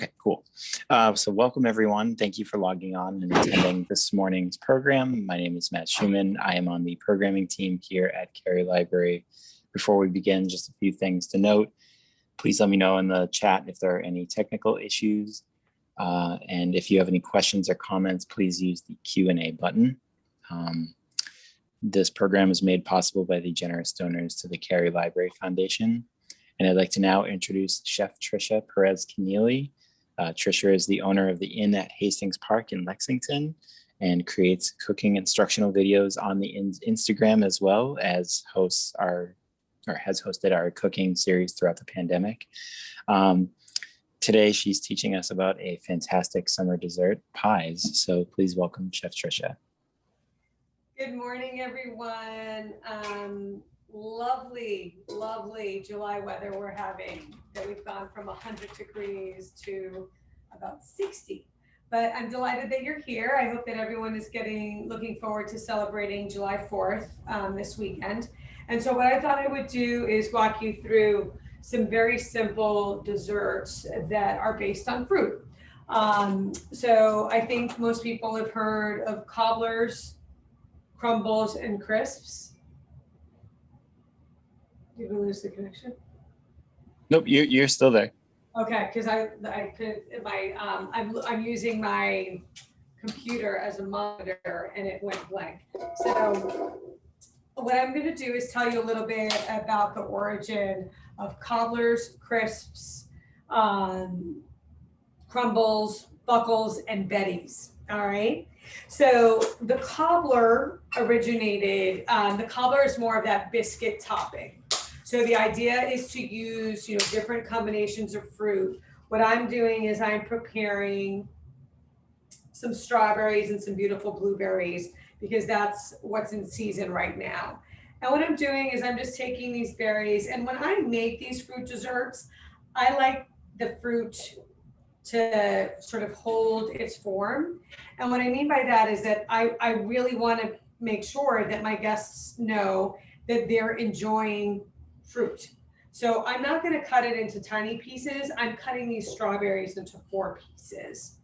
Okay, cool. So welcome everyone. Thank you for logging on and attending this morning's program. My name is Matt Schumann. I am on the programming team here at Cary Library. Before we begin, just a few things to note. Please let me know in the chat if there are any technical issues. And if you have any questions or comments, please use the Q&A button. This program is made possible by the generous donors to the Cary Library Foundation. And I'd like to now introduce Chef Trisha Pérez Kennealy. Trisha is the owner of the Inn at Hastings Park in Lexington and creates cooking instructional videos on the Instagram, as well as has hosted our cooking series throughout the pandemic. Today, she's teaching us about a fantastic summer dessert, pies. So please welcome Chef Trisha. Good morning, everyone. Lovely July weather we're having, that we've gone from 100 degrees to about 60. But I'm delighted that you're here. I hope that everyone is looking forward to celebrating July 4th this weekend. And so what I thought I would do is walk you through some very simple desserts that are based on fruit. So I think most people have heard of cobblers, crumbles, and crisps. Did we lose the connection? Nope, you're still there. Okay, because I'm using my computer as a monitor and it went blank. So what I'm going to do is tell you a little bit about the origin of cobblers, crisps, crumbles, buckles, and betties. All right. So the cobbler originated. The cobbler is more of that biscuit topping. So the idea is to use, different combinations of fruit. What I'm doing is I'm preparing some strawberries and some beautiful blueberries, because that's what's in season right now. And what I'm doing is I'm just taking these berries, and when I make these fruit desserts, I like the fruit to sort of hold its form. And what I mean by that is that I really want to make sure that my guests know that they're enjoying fruit. So I'm not going to cut it into tiny pieces. I'm cutting these strawberries into 4 pieces.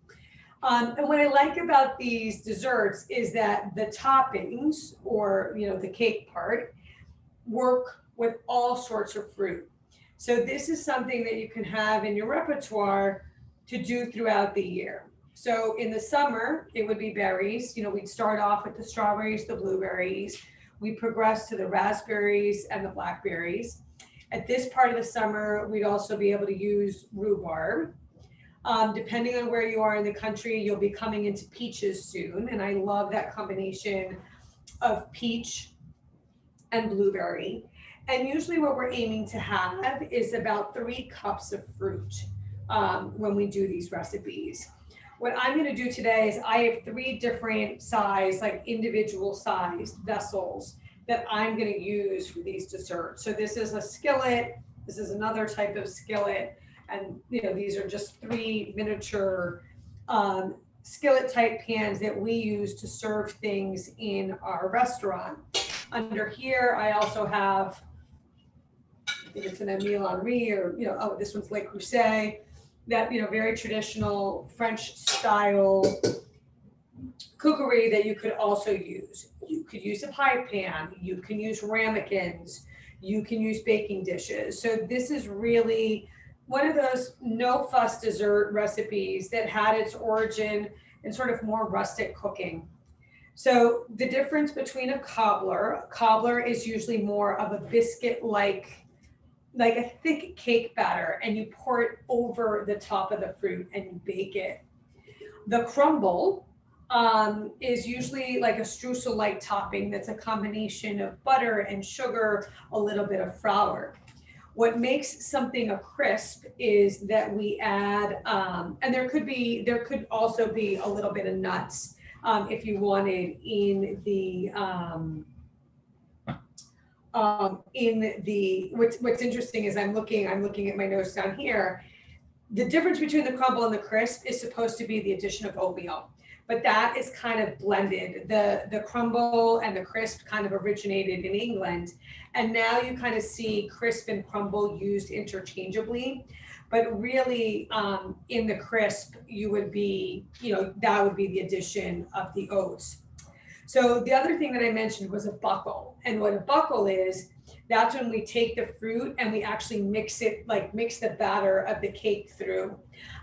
And what I like about these desserts is that the toppings, or the cake part, work with all sorts of fruit. So this is something that you can have in your repertoire to do throughout the year. So in the summer, it would be berries. We'd start off with the strawberries, the blueberries. We progress to the raspberries and the blackberries. At this part of the summer, we'd also be able to use rhubarb. Depending on where you are in the country, you'll be coming into peaches soon. And I love that combination of peach and blueberry. And usually what we're aiming to have is about 3 cups of fruit when we do these recipes. What I'm going to do today is I have 3 different size, like individual sized vessels that I'm going to use for these desserts. So this is a skillet, this is another type of skillet, and these are just 3 miniature skillet type pans that we use to serve things in our restaurant. Under here, I also have, I think it's an Emile Henry, or this one's Le Creuset. That very traditional French style cookery that you could also use. You could use a pie pan, you can use ramekins, you can use baking dishes. So this is really one of those no fuss dessert recipes that had its origin in sort of more rustic cooking. So the difference between a cobbler is usually more of a biscuit like a thick cake batter, and you pour it over the top of the fruit and you bake it. The crumble is usually like a streusel-like topping that's a combination of butter and sugar, a little bit of flour. What makes something a crisp is that we add, and there could also be a little bit of nuts if you wanted in the what's interesting is I'm looking at my notes down here. The difference between the crumble and the crisp is supposed to be the addition of oatmeal, but that is kind of blended. The crumble and the crisp kind of originated in England, and now you kind of see crisp and crumble used interchangeably. But really, in the crisp, you would be, that would be the addition of the oats. So the other thing that I mentioned was a buckle. And what a buckle is, that's when we take the fruit and we actually mix it, like mix the batter of the cake through.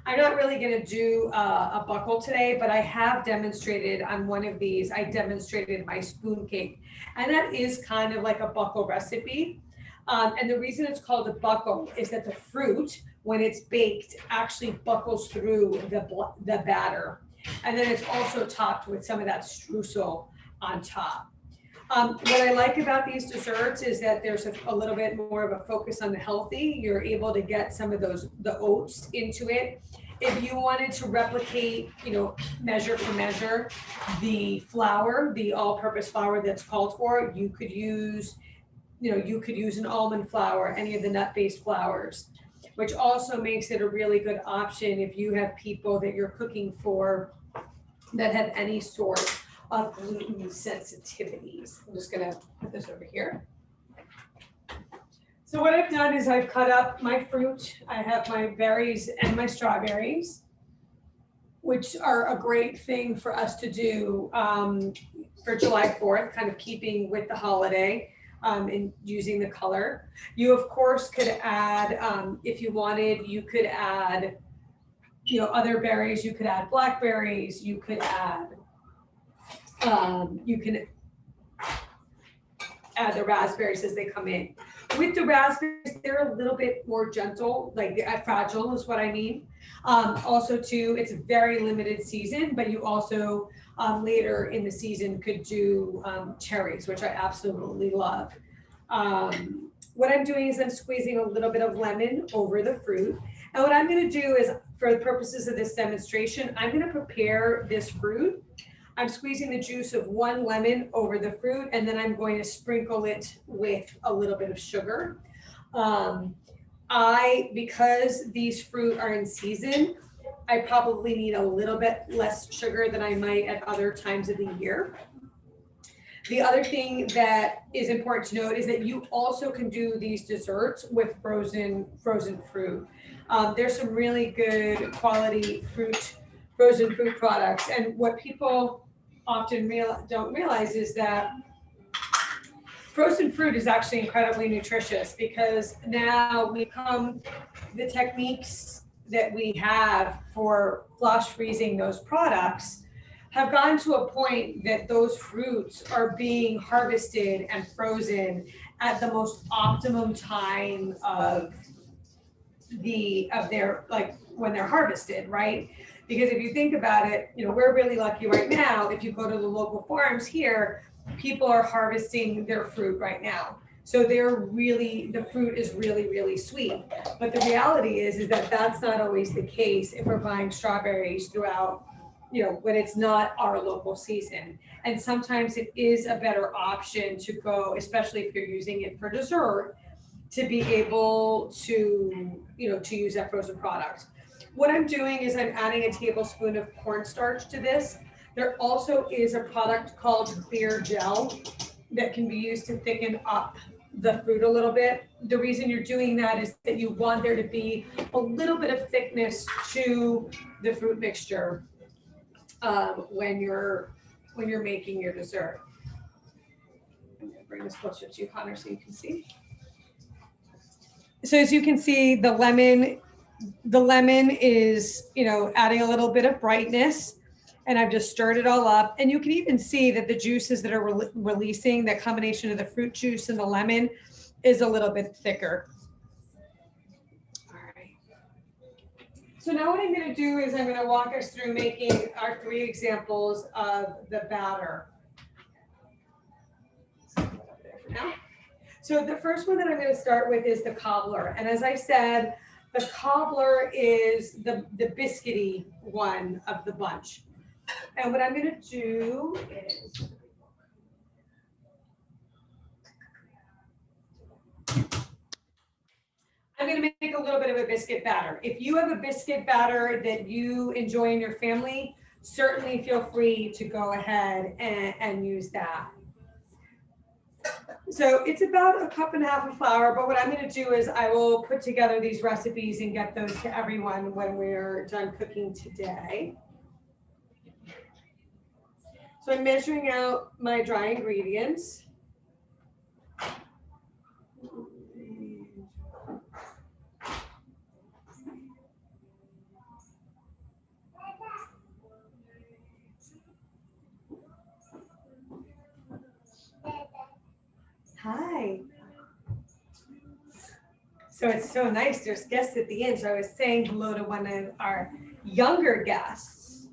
I'm not really gonna do a buckle today, but I have demonstrated on one of these, I demonstrated my spoon cake. And that is kind of like a buckle recipe. And the reason it's called a buckle is that the fruit, when it's baked, actually buckles through the batter. And then it's also topped with some of that streusel on top. What I like about these desserts is that there's a little bit more of a focus on the healthy. You're able to get some of the oats into it. If you wanted to replicate, measure for measure, the flour, the all-purpose flour that's called for, you could use an almond flour, any of the nut-based flours, which also makes it a really good option if you have people that you're cooking for that have any sort of gluten sensitivities. I'm just gonna put this over here. So what I've done is I've cut up my fruit. I have my berries and my strawberries, which are a great thing for us to do for July 4th, kind of keeping with the holiday. And using the color. You of course could add, if you wanted, you could add, other berries. You could add blackberries. You could add, you can add the raspberries as they come in. With the raspberries, they're a little bit more gentle, like fragile is what I mean. Also too, it's a very limited season, but you also later in the season could do cherries, which I absolutely love. What I'm doing is I'm squeezing a little bit of lemon over the fruit. And what I'm going to do is, for the purposes of this demonstration, I'm going to prepare this fruit. I'm squeezing the juice of one lemon over the fruit, and then I'm going to sprinkle it with a little bit of sugar. Because these fruit are in season, I probably need a little bit less sugar than I might at other times of the year. The other thing that is important to note is that you also can do these desserts with frozen fruit. There's some really good quality frozen fruit products. And what people often don't realize is that frozen fruit is actually incredibly nutritious, because now the techniques that we have for flash freezing those products have gotten to a point that those fruits are being harvested and frozen at the most optimum time of their, like when they're harvested, right? Because if you think about it, we're really lucky right now. If you go to the local farms here, people are harvesting their fruit right now. So the fruit is really, really sweet. But the reality is that that's not always the case if we're buying strawberries throughout, when it's not our local season. And sometimes it is a better option to go, especially if you're using it for dessert, to be able to, to use that frozen product. What I'm doing is I'm adding a tablespoon of cornstarch to this. There also is a product called clear gel that can be used to thicken up the fruit a little bit. The reason you're doing that is that you want there to be a little bit of thickness to the fruit mixture when you're making your dessert. I'm gonna bring this closer to you, Connor, so you can see. So as you can see, the lemon is, adding a little bit of brightness, and I've just stirred it all up. And you can even see that the juices that are releasing, that combination of the fruit juice and the lemon, is a little bit thicker. All right. So now what I'm going to do is I'm going to walk us through making our 3 examples of the batter. So the first one that I'm going to start with is the cobbler. And as I said, the cobbler is the biscuity one of the bunch. And what I'm going to do is I'm going to make a little bit of a biscuit batter. If you have a biscuit batter that you enjoy in your family, certainly feel free to go ahead and use that. So it's about 1.5 cups of flour, but what I'm gonna do is I will put together these recipes and get those to everyone when we're done cooking today. So I'm measuring out my dry ingredients. Hi. So it's so nice, there's guests at the end. So I was saying hello to one of our younger guests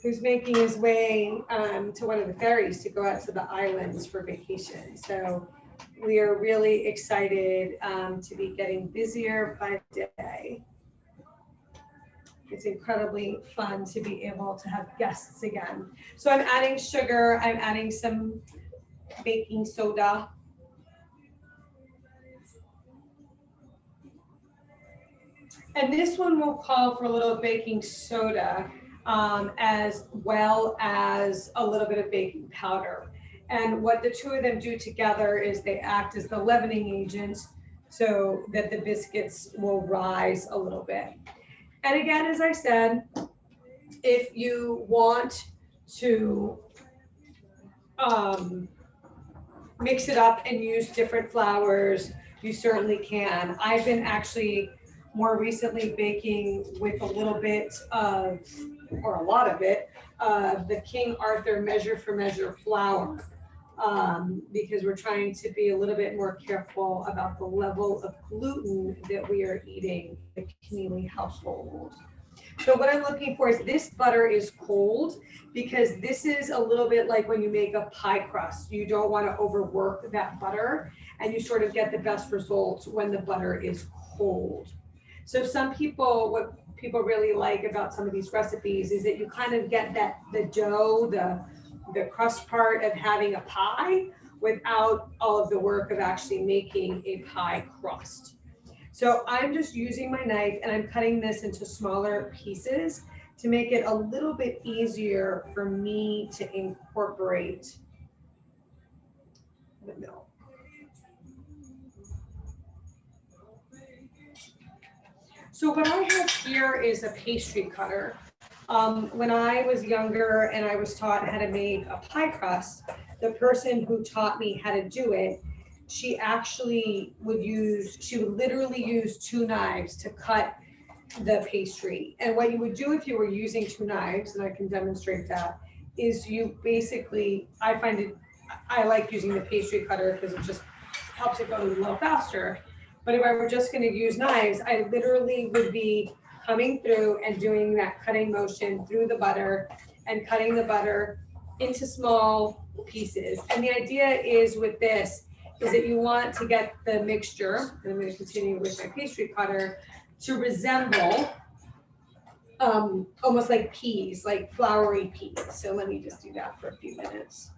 who's making his way to one of the ferries to go out to the islands for vacation. So we are really excited to be getting busier by the day. It's incredibly fun to be able to have guests again. So I'm adding sugar, I'm adding some baking soda. And this one will call for a little baking soda as well as a little bit of baking powder. And what the two of them do together is they act as the leavening agent so that the biscuits will rise a little bit. And again, as I said, if you want to mix it up and use different flours, you certainly can. I've been actually more recently baking with a little bit of, or a lot of it, the King Arthur measure for measure flour, because we're trying to be a little bit more careful about the level of gluten that we are eating in the Kennealy household. So what I'm looking for is this butter is cold, because this is a little bit like when you make a pie crust. You don't want to overwork that butter, and you sort of get the best results when the butter is cold. So some people, what people really like about some of these recipes is that you kind of get that the dough, the crust part of having a pie without all of the work of actually making a pie crust. So I'm just using my knife and I'm cutting this into smaller pieces to make it a little bit easier for me to incorporate the milk. So what I have here is a pastry cutter. When I was younger and I was taught how to make a pie crust, the person who taught me how to do it, she actually would literally use 2 knives to cut the pastry. And what you would do if you were using 2 knives, and I can demonstrate that, is you basically, I like using the pastry cutter because it just helps it go a little faster. But if I were just going to use knives, I literally would be coming through and doing that cutting motion through the butter and cutting the butter into small pieces. And the idea is with this is that you want to get the mixture, and I'm going to continue with my pastry cutter, to resemble almost like peas, like floury peas. So let me just do that for a few minutes.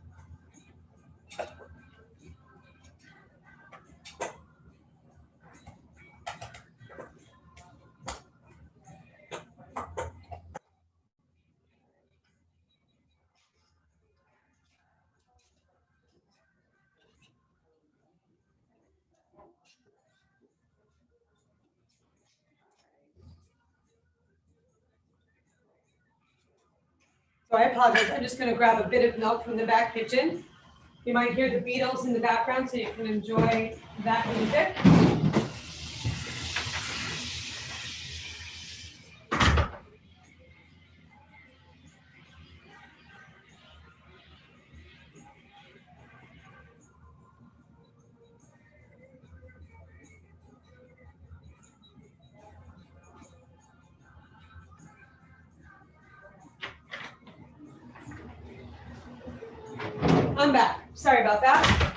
So I apologize, I'm just gonna grab a bit of milk from the back kitchen. You might hear the Beatles in the background, so you can enjoy that music. I'm back, sorry about that.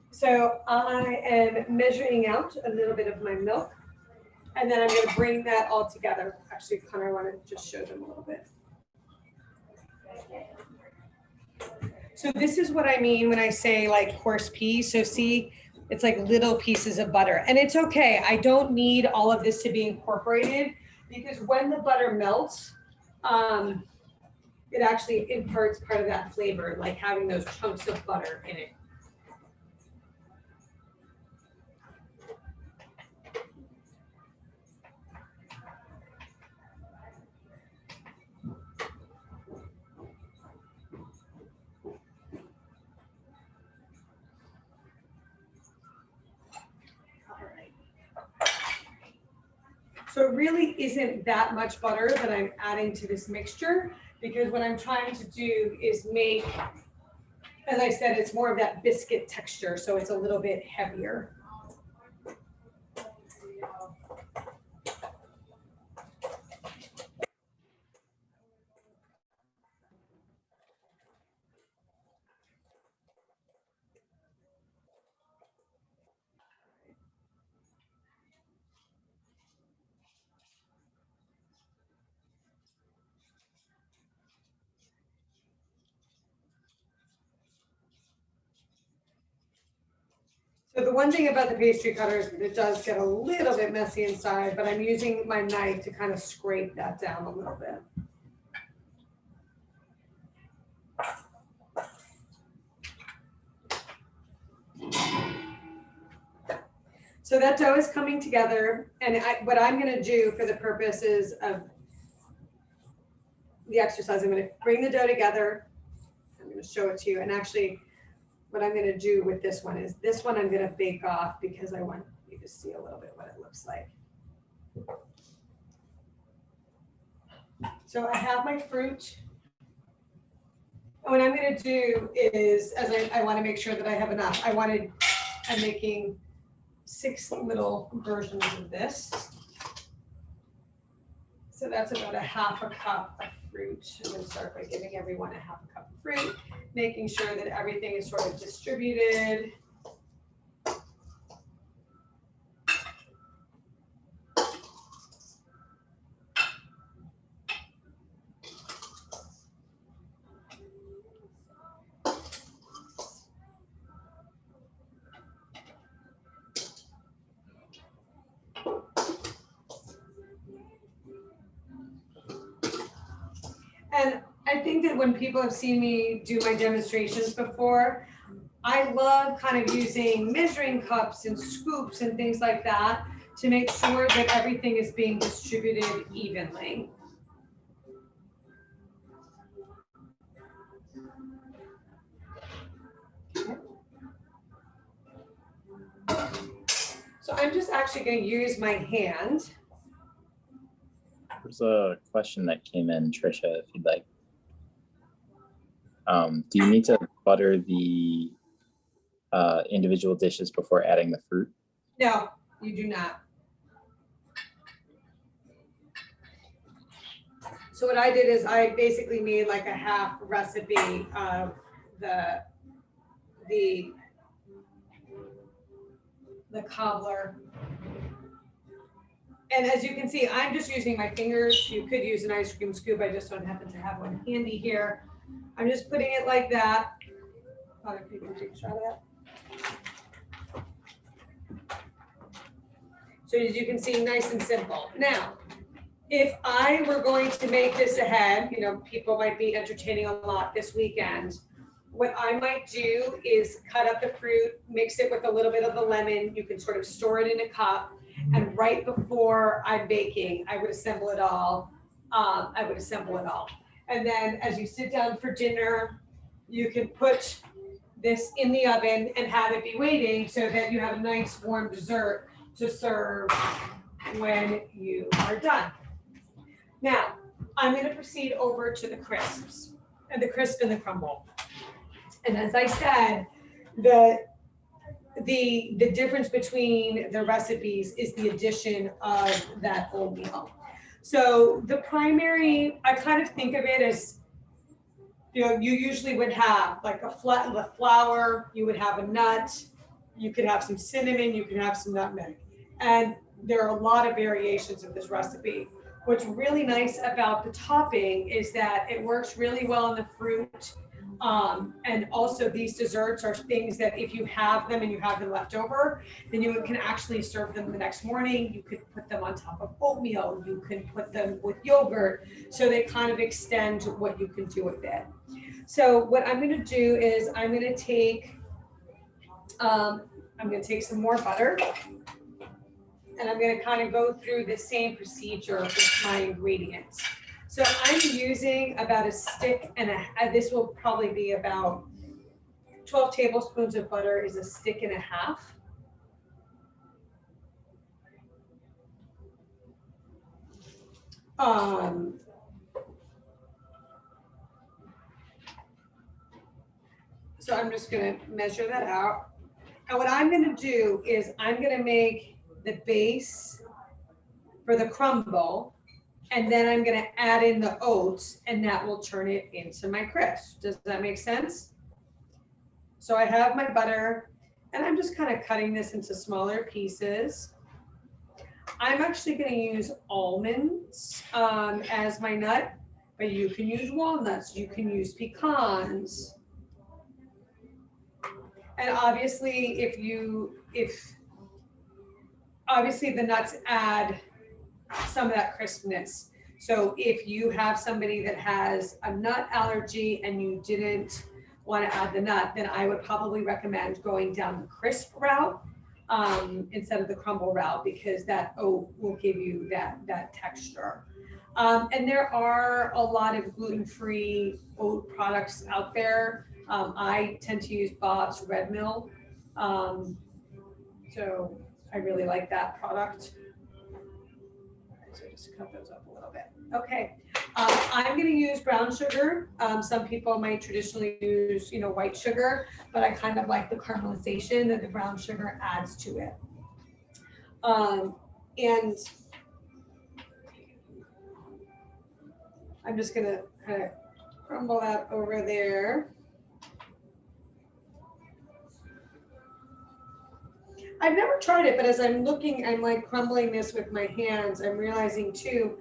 So I am measuring out a little bit of my milk, and then I'm gonna bring that all together. Actually, Connor, I wanna just show them a little bit. So this is what I mean when I say like horse peas. So see, it's like little pieces of butter, and it's okay. I don't need all of this to be incorporated, because when the butter melts, it actually imparts part of that flavor, like having those chunks of butter in it. So it really isn't that much butter that I'm adding to this mixture, because what I'm trying to do is make, as I said, it's more of that biscuit texture, so it's a little bit heavier. So the one thing about the pastry cutter is that it does get a little bit messy inside, but I'm using my knife to kind of scrape that down a little bit. So that dough is coming together, and what I'm going to do for the purposes of the exercise, I'm going to bring the dough together. I'm going to show it to you, and actually what I'm going to do with this one is I'm going to bake off, because I want you to see a little bit what it looks like. So I have my fruit. And what I'm going to do is, as I want to make sure that I have enough, I'm making 6 little versions of this. So that's about a ½ cup of fruit. I'm going to start by giving everyone a ½ cup of fruit, making sure that everything is sort of distributed. And I think that when people have seen me do my demonstrations before, I love kind of using measuring cups and scoops and things like that to make sure that everything is being distributed evenly. So I'm just actually going to use my hand. There's a question that came in, Trisha, if you'd like. Do you need to butter the individual dishes before adding the fruit? No, you do not. So what I did is I basically made like a half recipe of the cobbler. And as you can see, I'm just using my fingers. You could use an ice cream scoop. I just don't happen to have one handy here. I'm just putting it like that. You can take a shot of that. So as you can see, nice and simple. Now, if I were going to make this ahead, you know, people might be entertaining a lot this weekend. What I might do is cut up the fruit, mix it with a little bit of the lemon. You can sort of store it in a cup. And right before I'm baking, I would assemble it all. And then as you sit down for dinner, you can put this in the oven and have it be waiting so that you have a nice warm dessert to serve when you are done. Now, I'm going to proceed over to the crisps, and the crisp and the crumble. And as I said, the difference between the recipes is the addition of that oatmeal. So the primary, I kind of think of it as, you know, you usually would have like the flour, you would have a nut, you could have some cinnamon, you can have some nutmeg. And there are a lot of variations of this recipe. What's really nice about the topping is that it works really well in the fruit. And also these desserts are things that if you have them and you have them left over, then you can actually serve them the next morning. You could put them on top of oatmeal. You can put them with yogurt. So they kind of extend what you can do with it. So what I'm going to do is I'm going to take some more butter, and I'm going to kind of go through the same procedure with my ingredients. So I'm using about a stick and this will probably be about 12 tablespoons of butter is a stick and a half. So I'm just gonna measure that out. And what I'm gonna do is I'm gonna make the base for the crumble, and then I'm gonna add in the oats, and that will turn it into my crisp. Does that make sense? So I have my butter, and I'm just kind of cutting this into smaller pieces. I'm actually gonna use almonds as my nut, but you can use walnuts, you can use pecans. And obviously, obviously the nuts add some of that crispness. So if you have somebody that has a nut allergy and you didn't want to add the nut, then I would probably recommend going down the crisp route instead of the crumble route, because that oat will give you that texture. And there are a lot of gluten-free oat products out there. I tend to use Bob's Red Mill. So I really like that product. So just cut those up a little bit. Okay, I'm gonna use brown sugar. Some people might traditionally use, white sugar, but I kind of like the caramelization that the brown sugar adds to it. And I'm just gonna kind of crumble that over there. I've never tried it, but as I'm looking, I'm like crumbling this with my hands, I'm realizing too,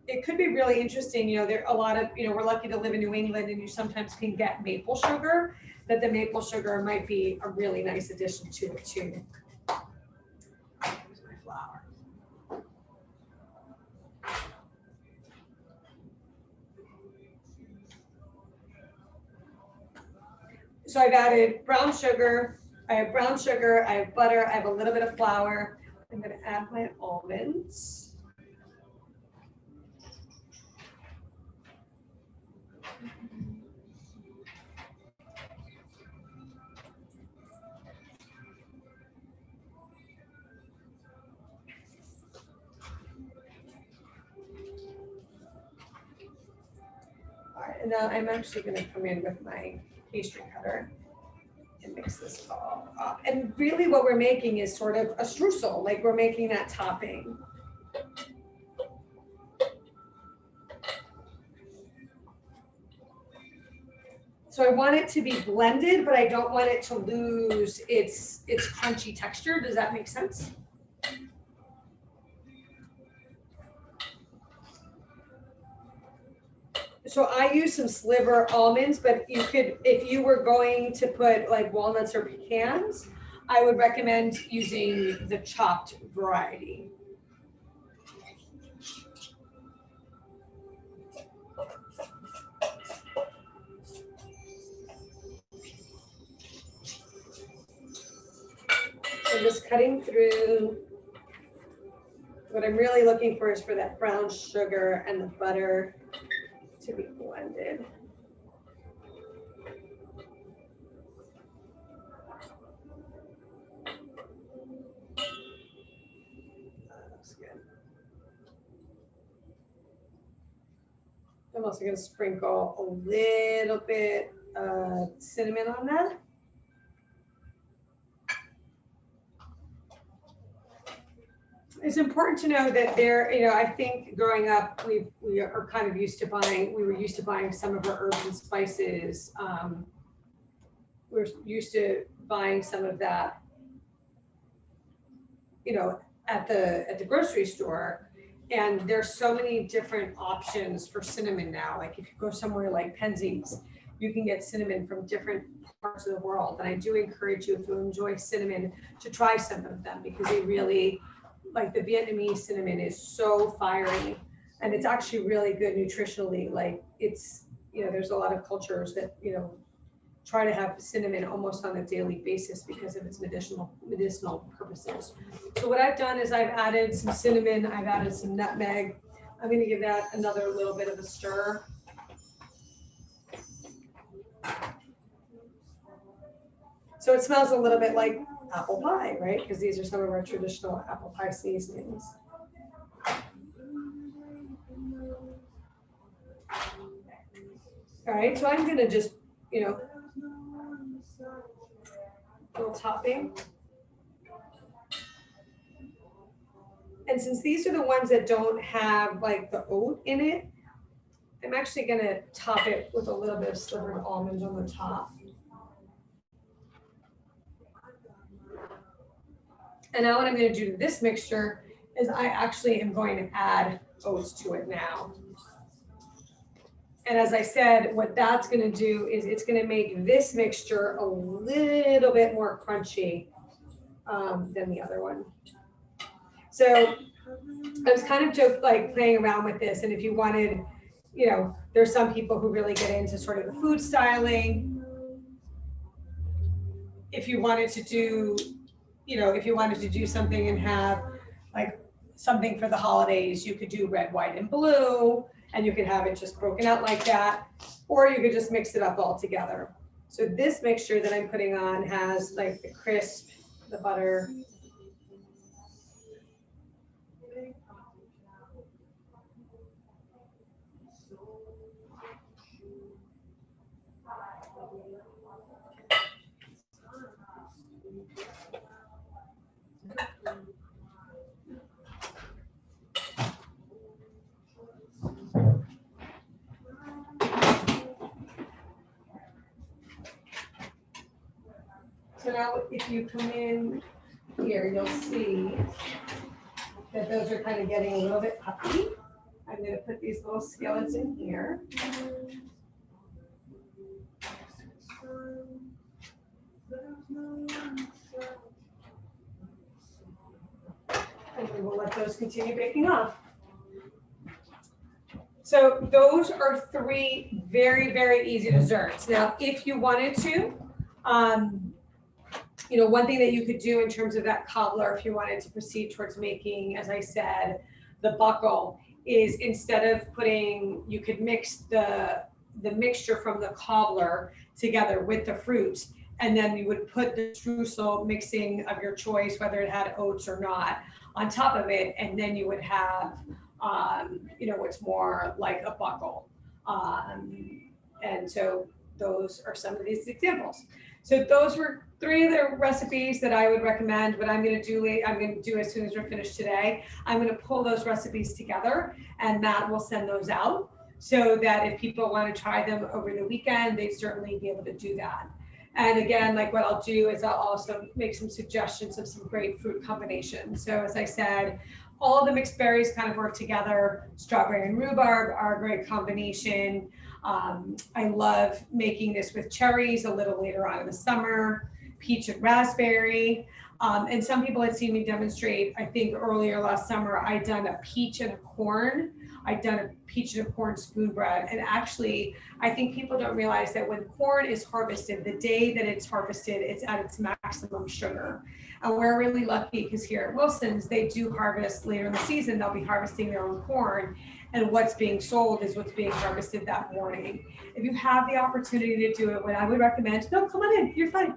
it could be really interesting. There are a lot of, we're lucky to live in New England, and you sometimes can get maple sugar, that the maple sugar might be a really nice addition to it too. Here's my flour. So I've added brown sugar, I have brown sugar, I have butter, I have a little bit of flour. I'm gonna add my almonds. All right, and now I'm actually gonna come in with my pastry cutter and mix this all up. And really what we're making is sort of a streusel, like we're making that topping. So I want it to be blended, but I don't want it to lose its crunchy texture. Does that make sense? So I use some sliver almonds, but you could, if you were going to put like walnuts or pecans, I would recommend using the chopped variety. So just cutting through. What I'm really looking for is for that brown sugar and the butter to be blended. That's good. I'm also going to sprinkle a little bit of cinnamon on that. It's important to know that I think growing up, we are kind of used to buying, we were used to buying some of our herbs and spices. We're used to buying some of that, at the grocery store. And there's so many different options for cinnamon now. Like if you go somewhere like Penzeys, you can get cinnamon from different parts of the world. And I do encourage you, if you enjoy cinnamon, to try some of them, because they really, like the Vietnamese cinnamon is so fiery, and it's actually really good nutritionally. Like it's, there's a lot of cultures that, try to have cinnamon almost on a daily basis because of its medicinal purposes. So what I've done is I've added some cinnamon, I've added some nutmeg. I'm gonna give that another little bit of a stir. So it smells a little bit like apple pie, right? Because these are some of our traditional apple pie seasonings. All right, so I'm gonna just, little topping. And since these are the ones that don't have like the oat in it, I'm actually gonna top it with a little bit of slivered almonds on the top. And now what I'm gonna do to this mixture is I actually am going to add oats to it now. And as I said, what that's gonna do is it's gonna make this mixture a little bit more crunchy than the other one. So I was kind of playing around with this, and if you wanted, there's some people who really get into sort of the food styling. If you wanted to do, something and have like something for the holidays, you could do red, white, and blue, and you could have it just broken out like that, or you could just mix it up all together. So this mixture that I'm putting on has like the crisp, the butter. So now if you come in here, you'll see that those are kind of getting a little bit puffy. I'm going to put these little skillets in here. And we will let those continue baking off. So those are 3 very, very easy desserts. Now, if you wanted to, one thing that you could do in terms of that cobbler, if you wanted to proceed towards making, as I said, the buckle, is instead of you could mix the mixture from the cobbler together with the fruit, and then you would put the streusel mixing of your choice, whether it had oats or not, on top of it, and then you would have, what's more like a buckle. And so those are some of these examples. So those were 3 of the recipes that I would recommend. What I'm going to do as soon as we're finished today, I'm going to pull those recipes together, and Matt will send those out so that if people want to try them over the weekend, they'd certainly be able to do that. And again, like what I'll do is I'll also make some suggestions of some great fruit combinations. So as I said, all of the mixed berries kind of work together. Strawberry and rhubarb are a great combination. I love making this with cherries a little later on in the summer, peach and raspberry. And some people had seen me demonstrate, I think earlier last summer, I'd done a peach and a corn. I'd done a peach and a corn spoon bread. And actually, I think people don't realize that when corn is harvested, the day that it's harvested, it's at its maximum sugar. And we're really lucky because here at Wilson's, they do harvest later in the season, they'll be harvesting their own corn. And what's being sold is what's being harvested that morning. If you have the opportunity to do it, what I would recommend, no, come on in, you're fine.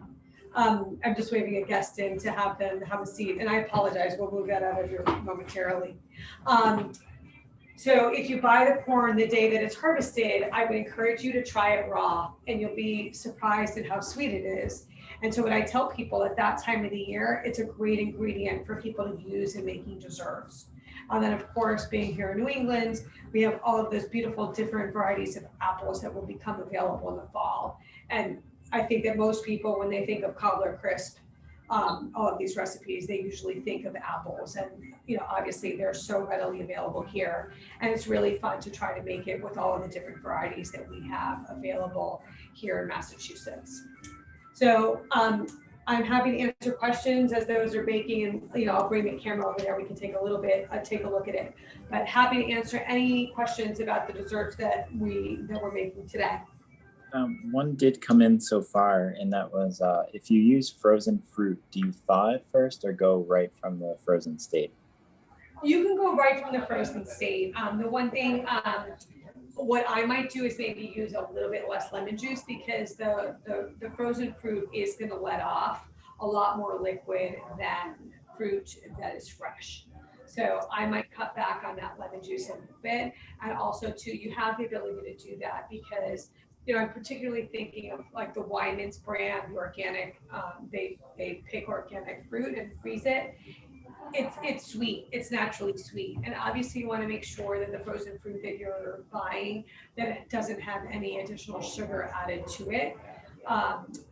I'm just waving a guest in to have them have a seat. And I apologize, we'll move that out of here momentarily. So if you buy the corn the day that it's harvested, I would encourage you to try it raw, and you'll be surprised at how sweet it is. And so what I tell people at that time of the year, it's a great ingredient for people to use in making desserts. And then of course, being here in New England, we have all of those beautiful different varieties of apples that will become available in the fall. And I think that most people, when they think of cobbler crisp, all of these recipes, they usually think of apples, and obviously they're so readily available here, and it's really fun to try to make it with all of the different varieties that we have available here in Massachusetts. So I'm happy to answer questions as those are baking, and I'll bring the camera over there. We can take a little bit, take a look at it, but happy to answer any questions about the desserts that we're making today. One did come in so far, and that was if you use frozen fruit, do you thaw it first or go right from the frozen state? You can go right from the frozen state. The one thing, what I might do is maybe use a little bit less lemon juice, because the frozen fruit is going to let off a lot more liquid than fruit that is fresh. So I might cut back on that lemon juice a little bit. And also too, you have the ability to do that because I'm particularly thinking of like the Wyman's brand, the organic, they pick organic fruit and freeze it. It's sweet, it's naturally sweet. And obviously you want to make sure that the frozen fruit that you're buying, that it doesn't have any additional sugar added to it.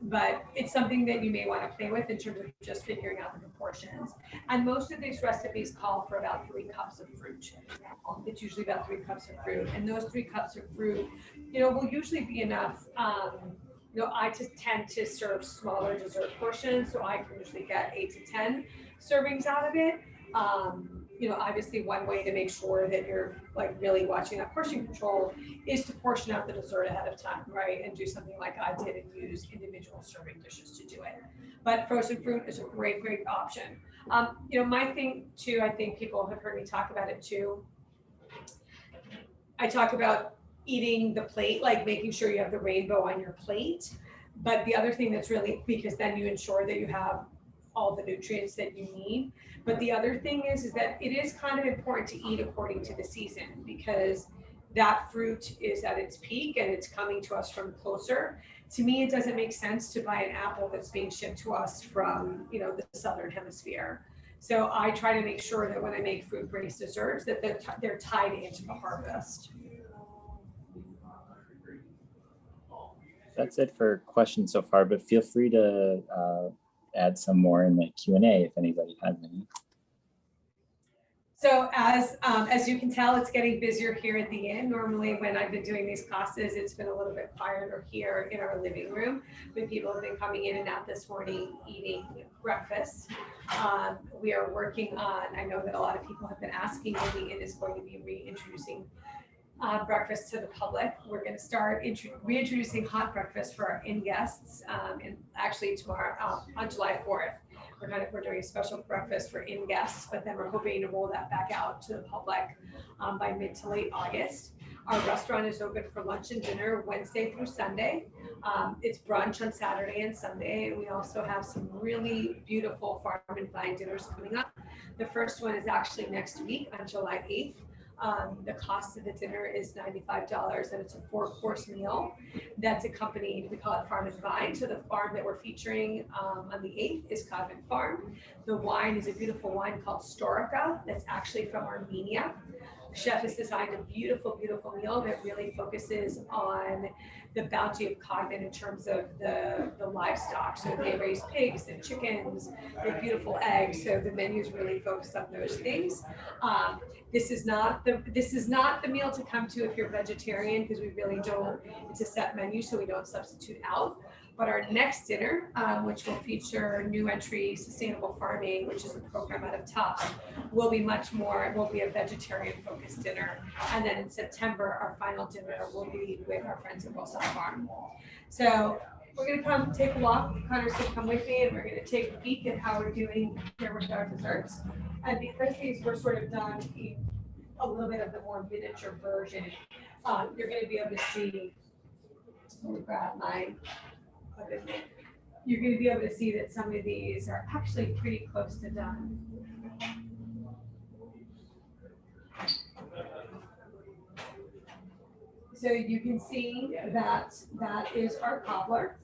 But it's something that you may want to play with in terms of just figuring out the proportions. And most of these recipes call for about 3 cups of fruit. It's usually about 3 cups of fruit. And those 3 cups of fruit, will usually be enough. I just tend to serve smaller dessert portions, so I can usually get 8 to 10 servings out of it. Obviously one way to make sure that you're like really watching that portion control is to portion out the dessert ahead of time, right? And do something like I did and use individual serving dishes to do it. But frozen fruit is a great, great option. My thing too, I think people have heard me talk about it too. I talk about eating the plate, like making sure you have the rainbow on your plate. But the other thing that's really, because then you ensure that you have all the nutrients that you need. But the other thing is that it is kind of important to eat according to the season, because that fruit is at its peak and it's coming to us from closer. To me, it doesn't make sense to buy an apple that's being shipped to us from, the southern hemisphere. So I try to make sure that when I make fruit-based desserts, that they're tied into the harvest. That's it for questions so far, but feel free to add some more in the Q&A if anybody has any. So as you can tell, it's getting busier here at the inn. Normally when I've been doing these classes, it's been a little bit quieter here in our living room, but people have been coming in and out this morning eating breakfast. We are working on, I know that a lot of people have been asking when the inn is going to be reintroducing breakfast to the public. We're going to start reintroducing hot breakfast for our inn guests, and actually tomorrow on July 4th. We're doing a special breakfast for inn guests, but then we're hoping to roll that back out to the public by mid to late August. Our restaurant is open for lunch and dinner Wednesday through Sunday. It's brunch on Saturday and Sunday. And we also have some really beautiful farm and vine dinners coming up. The first one is actually next week on July 8th. The cost of the dinner is $95, and it's a 4-course meal that's accompanied, we call it Farm and Vine. So the farm that we're featuring on the 8th is Cobbler Farm. The wine is a beautiful wine called Storica that's actually from Armenia. The chef has designed a beautiful, beautiful meal that really focuses on the bounty of Cobbler in terms of the livestock. So they raise pigs and chickens, they have beautiful eggs. So the menu is really focused on those things. This is not the meal to come to if you're vegetarian, because we really don't. It's a set menu, so we don't substitute out. But our next dinner, which will feature new entry sustainable farming, which is a program out of Tufts, will be a vegetarian focused dinner. And then in September, our final dinner will be with our friends at Wilson Farm. So we're going to come take a walk. Connor's going to come with me, and we're going to take a peek at how we're doing here with our desserts. And because these were sort of done in a little bit of the more miniature version, you're going to be able to see, let me grab mine. You're going to be able to see that some of these are actually pretty close to done. So you can see that is our cobbler,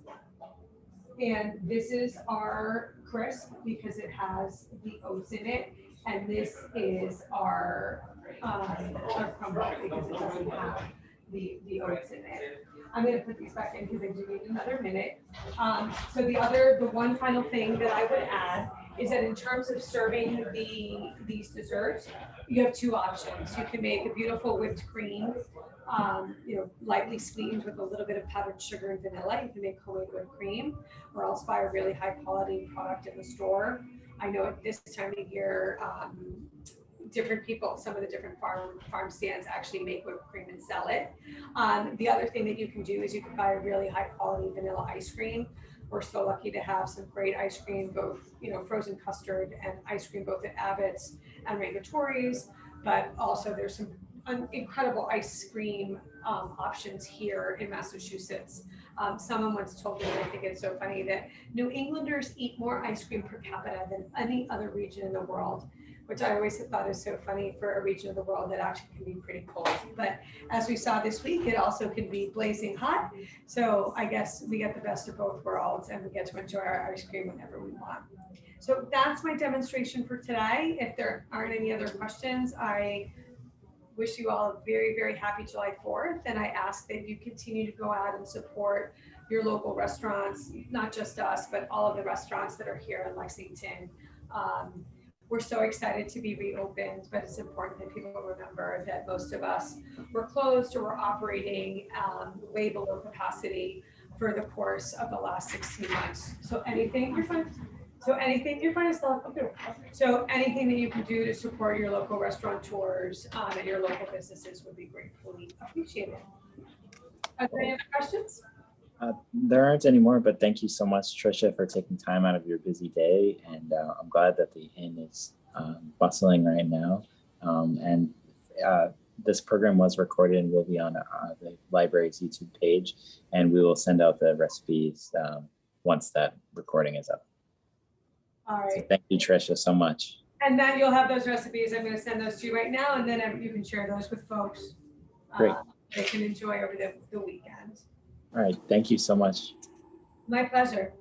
and this is our crisp because it has the oats in it, and this is our crumble because it doesn't have the oats in it. I'm going to put these back in because I do need another minute. So the one final thing that I would add is that in terms of serving these desserts, you have 2 options. You can make a beautiful whipped cream, lightly sweetened with a little bit of powdered sugar and vanilla. You can make homemade whipped cream, or else buy a really high quality product in the store. I know at this time of year, different people, some of the different farm stands actually make whipped cream and sell it. The other thing that you can do is you can buy a really high quality vanilla ice cream. We're so lucky to have some great ice cream, both frozen custard and ice cream, both at Abbott's and Rangatori's, but also there's some incredible ice cream options here in Massachusetts. Someone once told me, and I think it's so funny, that New Englanders eat more ice cream per capita than any other region in the world. which I always thought is so funny for a region of the world that actually can be pretty cold. But as we saw this week, it also can be blazing hot. So I guess we get the best of both worlds and we get to enjoy our ice cream whenever we want. So that's my demonstration for today. If there aren't any other questions, I wish you all a very, very happy July 4th. And I ask that you continue to go out and support your local restaurants, not just us, but all of the restaurants that are here in Lexington. We're so excited to be reopened, but it's important that people remember that most of us were closed or were operating way below capacity for the course of the last 16 months. So anything, you're fine. So anything, you're fine, Stella. Okay. So anything that you can do to support your local restaurateurs and your local businesses would be gratefully appreciated. Are there any other questions? There aren't any more, but thank you so much, Trisha, for taking time out of your busy day. And I'm glad that the inn is bustling right now. This program was recorded and will be on the library's YouTube page, and we will send out the recipes once that recording is up. All right. So thank you, Trisha, so much. And then you'll have those recipes. I'm going to send those to you right now, and then you can share those with folks. Great. They can enjoy over the weekend. All right. Thank you so much. My pleasure.